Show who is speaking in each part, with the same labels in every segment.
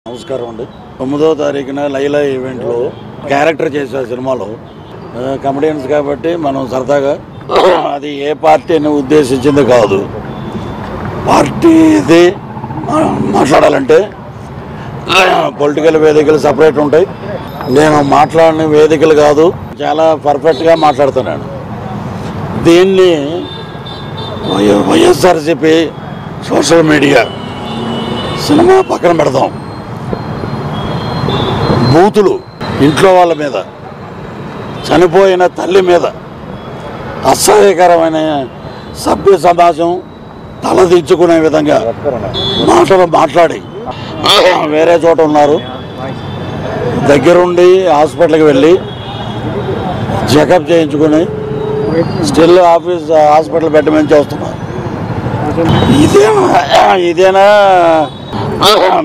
Speaker 1: నమస్కారం అండి. 9వ తారీఖున లైలా ఈవెంట్లో క్యారెక్టర్ చేసే సినిమాలో కమెడియన్స్ కాబట్టి మనం సరదాగా అది ఏ పార్టీని ఉద్దేశించింది కాదు. పార్టీది మాట్లాడాలంటే పొలిటికల్ వేదికలు సపరేట్ ఉంటాయి. నేను మాట్లాడిన వేదికలు కాదు, చాలా పర్ఫెక్ట్గా మాట్లాడుతున్నాను. దీన్ని వైఎస్ఆర్సీపీ సోషల్ మీడియా సినిమా పక్కన పెడదాం. బూతులు ఇంట్లో వాళ్ళ మీద, చనిపోయిన తల్లి మీద అసహ్యకరమైన సభ్య సమాజం తలదించుకునే విధంగా మాటలు మాట్లాడి వేరే చోట ఉన్నారు. దగ్గరుండి హాస్పిటల్కి వెళ్ళి చెకప్ చేయించుకుని స్టిల్ హాస్పిటల్ బెడ్ నుంచి వస్తున్నారు. ఇదేనా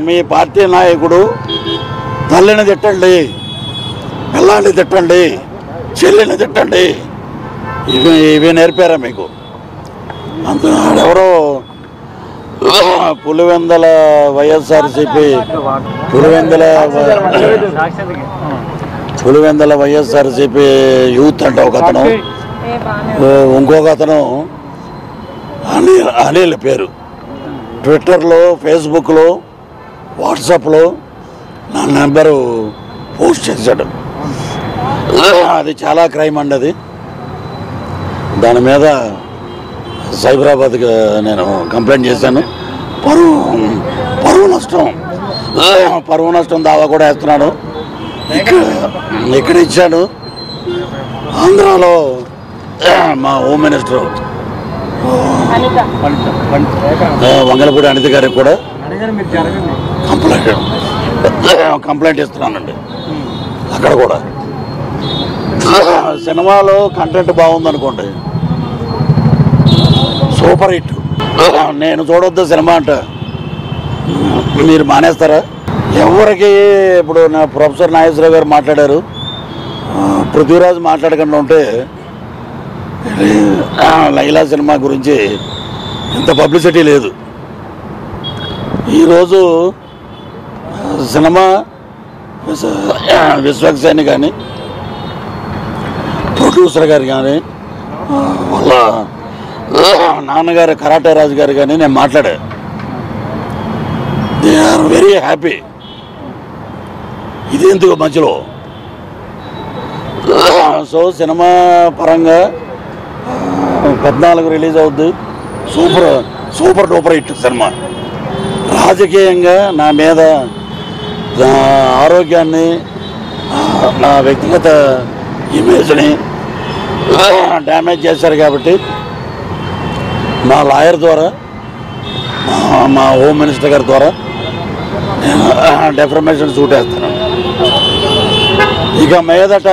Speaker 1: మీ పార్టీ నాయకుడు? తల్లిని తిట్టండి, పిల్లాన్ని తిట్టండి, చెల్లిని తిట్టండి, ఇవి నేర్పారా మీకు? అంత ఎవరో పులివెందల వైఎస్ఆర్సీపీ పులివెందల వైఎస్ఆర్సీపీ యూత్ అంటే ఒక అతను, ఇంకొక అతను అనిల్ పేరు ట్విట్టర్లో, ఫేస్బుక్లో, వాట్సాప్లో నా నెంబరు పోస్ట్ చేశాడు. అది చాలా క్రైమ్ అండి. అది దాని మీద సైబరాబాద్కి నేను కంప్లైంట్ చేశాను. పరువు నష్టం దావా కూడా వేస్తున్నాడు. ఇక్కడ ఇచ్చాడు. ఆంధ్రాలో మా హోమ్ మినిస్టర్ వంగలపూడి అనిత గారికి కూడా కంప్లైంట్ ఇస్తున్నానండి. అక్కడ కూడా సినిమాలో కంటెంట్ బాగుందనుకోండి, సూపర్ హిట్. నేను చూడొద్దు సినిమా అంటే మీరు మానేస్తారా? ఎవరికి ఇప్పుడు నా ప్రొఫెసర్ నాగేశ్వరరావు గారు మాట్లాడారు, పృథ్వీరాజ్ మాట్లాడకుండా ఉంటే లైలా సినిమా గురించి ఇంత పబ్లిసిటీ లేదు. ఈరోజు సినిమా విశ్వక్సేన్ కానీ, ప్రొడ్యూసర్ గారు కానీ, వాళ్ళ నాన్నగారు కరాటే రాజు గారు కానీ నేను మాట్లాడా. They are very happy. ఇది ఎందుకు మధ్యలో? సో సినిమా పరంగా 14 రిలీజ్ అవుద్ది. Super duper hit cinema. రాజకీయంగా నా మీద, నా ఆరోగ్యాన్ని, నా వ్యక్తిగత ఇమేజ్ని డ్యామేజ్ చేశారు కాబట్టి మా లాయర్ ద్వారా, మా హోమ్ మినిస్టర్ గారి ద్వారా నేను డెఫర్మేషన్ సూట్ వేస్తాను. ఇక మీదట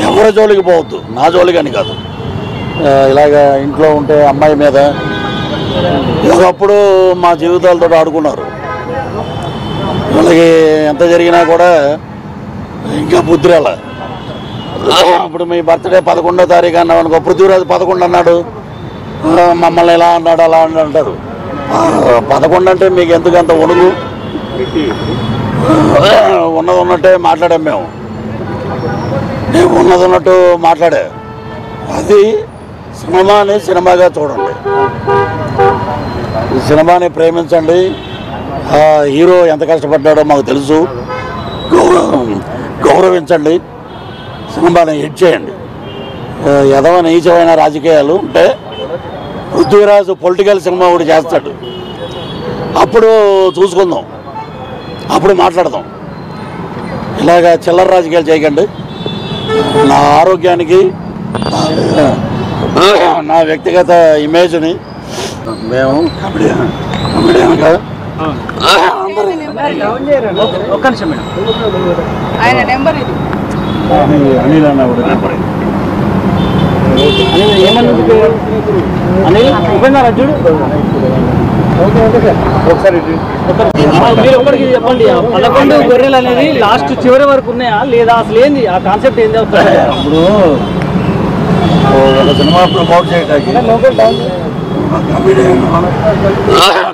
Speaker 1: ఎవరి జోలికి పోవద్దు, నా జోలికి అని కాదు. ఇలాగ ఇంట్లో ఉంటే అమ్మాయి మీద ఒకప్పుడు మా జీవితాలతో ఆడుకున్నారు. వాళ్ళకి ఎంత జరిగినా కూడా ఇంకా బుద్ధి రాల. ఇప్పుడు మీ బర్త్డే 11వ తారీఖు అన్నాం అనుకో, పృథ్వీరాజు 11 అన్నాడు, మమ్మల్ని ఎలా అన్నాడు అలా అని అంటారు. 11 అంటే మీకు ఎందుకు అంత ఒడుగు? ఉన్నట్టే మాట్లాడాం మేము. నేను ఉన్నట్టు మాట్లాడా. అది సినిమాని సినిమాగా చూడండి, సినిమాని ప్రేమించండి. హీరో ఎంత కష్టపడ్డాడో మాకు తెలుసు, గౌరవించండి. సినిమాని హిట్ చేయండి. ఎదవ నీచమైన రాజకీయాలు ఉంటే పృథ్వీరాజు పొలిటికల్ సినిమా ఒకటి చేస్తాడు, అప్పుడు చూసుకుందాం, అప్పుడు మాట్లాడదాం. ఇలాగ చిల్లర రాజకీయాలు చేయకండి. నా ఆరోగ్యానికి, నా వ్యక్తిగత ఇమేజ్ని మేము కమెడియన్ కాదు. అనిల్ అన్న కూడా నెంబర్
Speaker 2: ఒకరికి చెప్పండి. 11 గొర్రెలు అనేది లాస్ట్ చివరి వరకు ఉన్నాయా లేదా? అసలు ఏంది ఆ కాన్సెప్ట్? ఏంది
Speaker 1: ఇప్పుడు ఒక సినిమా ప్రమోట్ చేయడానికి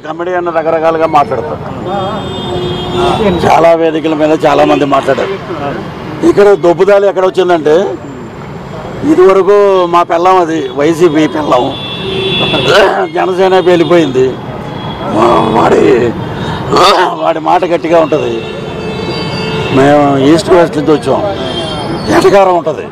Speaker 1: కమెడియన్ రకరకాలుగా మాట్లాడతారు. చాలా వేదికల మీద చాలా మంది మాట్లాడారు. ఇక్కడ దొబ్బుదాలి ఎక్కడ వచ్చిందంటే, ఇదివరకు మా పెళ్ళం అది వైసీపీ పెళ్ళం, జనసేన వెళ్ళిపోయింది. వాడి మాట గట్టిగా ఉంటుంది. మేము ఈస్ట్ వెస్ట్ నుంచి వచ్చాం, ఎటకారం ఉంటుంది.